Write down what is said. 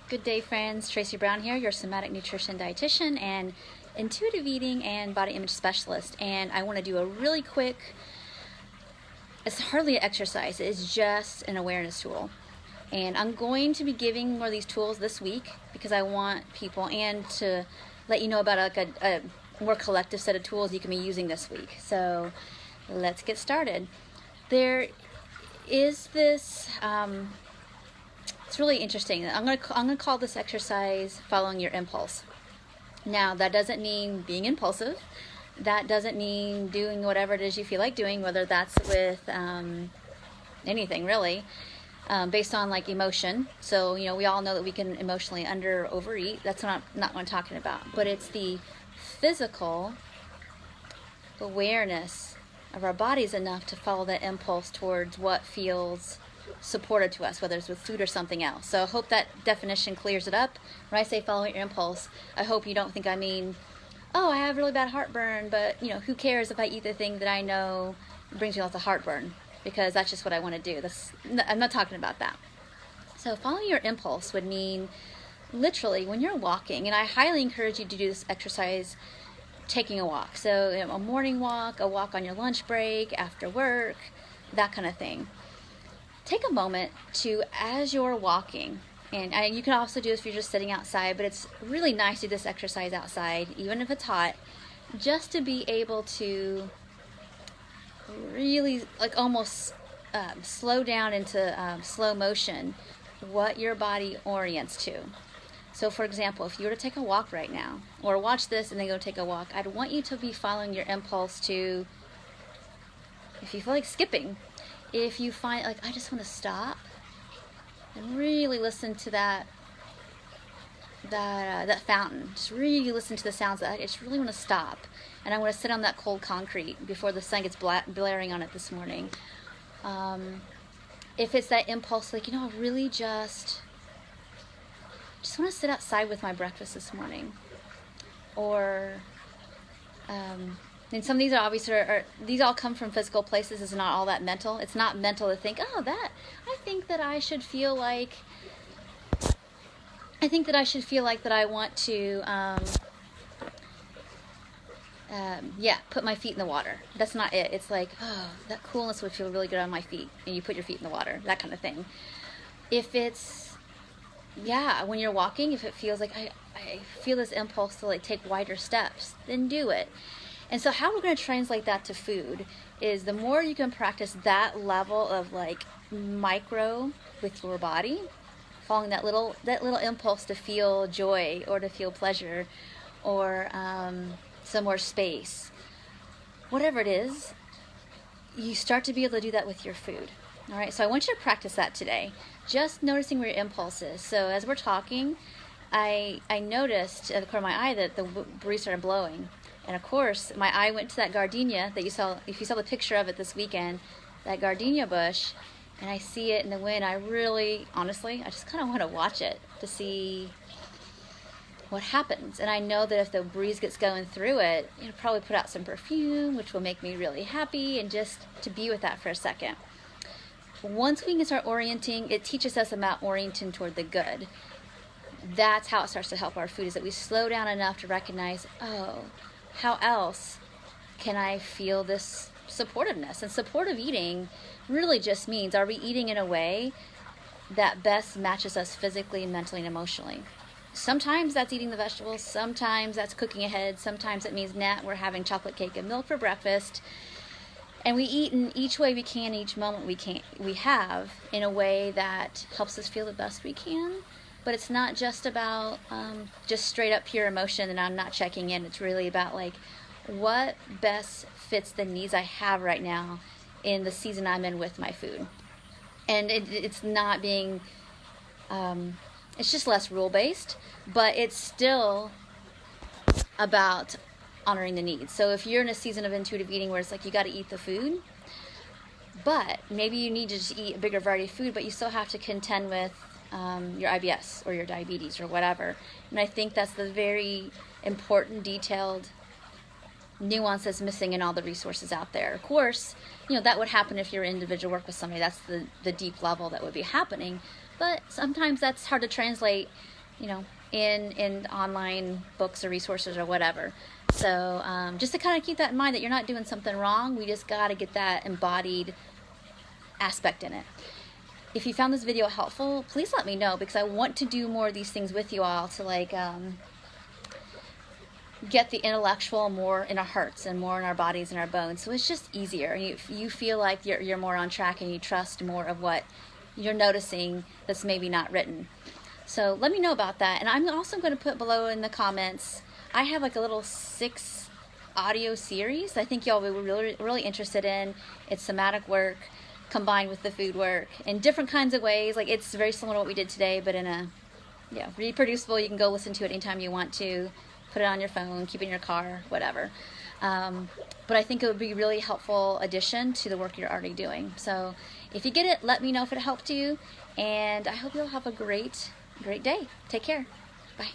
Good day, friends. Tracy Brown here, your somatic nutrition dietitian and intuitive eating and body image specialist. And I want to do a really quick, it's hardly an exercise, it's just an awareness tool. And I'm going to be giving more of these tools this week because I want people and to let you know about a more collective set of tools you can be using this week. So let's get started. There is this, it's really interesting. I'm gonna call this exercise following your impulse. Now, that doesn't mean being impulsive. That doesn't mean doing whatever it is you feel like doing, whether that's with anything really, based on like emotion. So, we all know that we can emotionally under or overeat. That's not what I'm talking about. But it's the physical awareness of our bodies enough to follow that impulse towards what feels supported to us, whether it's with food or something else. So I hope that definition clears it up. When I say follow your impulse, I hope you don't think I mean, oh, I have really bad heartburn, but who cares if I eat the thing that I know brings me lots of heartburn, because that's just what I want to do. I'm not talking about that. So following your impulse would mean literally when you're walking, and I highly encourage you to do this exercise taking a walk. So a morning walk, a walk on your lunch break, after work, that kind of thing. Take a moment to, as you're walking, and you can also do this if you're just sitting outside, but it's really nice to do this exercise outside, even if it's hot, just to be able to really almost slow down into slow motion what your body orients to. So for example, if you were to take a walk right now, or watch this and then go take a walk, I'd want you to be following your impulse to, if you feel like skipping, if you find I just want to stop and really listen to that fountain, just really listen to the sounds. I just really want to stop, and I want to sit on that cold concrete before the sun gets blaring on it this morning. If it's that impulse, I really just want to sit outside with my breakfast this morning, or and some of these are obviously these all come from physical places. It's not all that mental. It's not mental to think, I think that I should feel like that I want to put my feet in the water. That's not it. It's like, that coolness would feel really good on my feet, and you put your feet in the water, that kind of thing. If it's when you're walking, if it feels like I feel this impulse to take wider steps, then do it. And so how we're going to translate that to food is the more you can practice that level of micro with your body, following that little impulse to feel joy or to feel pleasure or some more space, whatever it is, you start to be able to do that with your food. All right, so I want you to practice that today, just noticing where your impulse is. So as we're talking, I noticed at the corner of my eye that the breeze started blowing. And of course, my eye went to that gardenia that you saw, if you saw the picture of it this weekend, that gardenia bush, and I see it in the wind. I really, honestly, I just kind of want to watch it to see what happens. And I know that if the breeze gets going through it, it'll probably put out some perfume, which will make me really happy, and just to be with that for a second. Once we can start orienting, it teaches us about orienting toward the good. That's how it starts to help our food, is that we slow down enough to recognize, how else can I feel this supportiveness? And supportive eating really just means, are we eating in a way that best matches us physically, mentally, and emotionally? Sometimes that's eating the vegetables, sometimes that's cooking ahead, sometimes it means we're having chocolate cake and milk for breakfast. And we eat in each way we can, each moment we have, in a way that helps us feel the best we can. But it's not just about just straight up pure emotion and I'm not checking in. It's really about what best fits the needs I have right now in the season I'm in with my food. And it's not being, it's just less rule-based, but it's still about honoring the needs. So if you're in a season of intuitive eating where it's you got to eat the food, but maybe you need to just eat a bigger variety of food, but you still have to contend with your IBS or your diabetes or whatever. And I think that's the very important, detailed nuance that's missing in all the resources out there. Of course, that would happen if you're individual work with somebody. That's the deep level that would be happening. But sometimes that's hard to translate you know, in online books or resources or whatever. So just to kind of keep that in mind, that you're not doing something wrong. We just got to get that embodied aspect in it. If you found this video helpful, please let me know, because I want to do more of these things with you all to like get the intellectual more in our hearts and more in our bodies and our bones. So it's just easier. You feel like you're more on track, and you trust more of what you're noticing that's maybe not written. So let me know about that. And I'm also going to put below in the comments, I have like a little 6 audio series I think y'all will be really interested in. It's somatic work combined with the food work in different kinds of ways. Like, it's very similar to what we did today, but in a reproducible. You can go listen to it anytime you want to. Put it on your phone, keep it in your car, whatever. But I think it would be a really helpful addition to the work you're already doing. So if you get it, let me know if it helped you, and I hope you'll have a great day. Take care. Bye.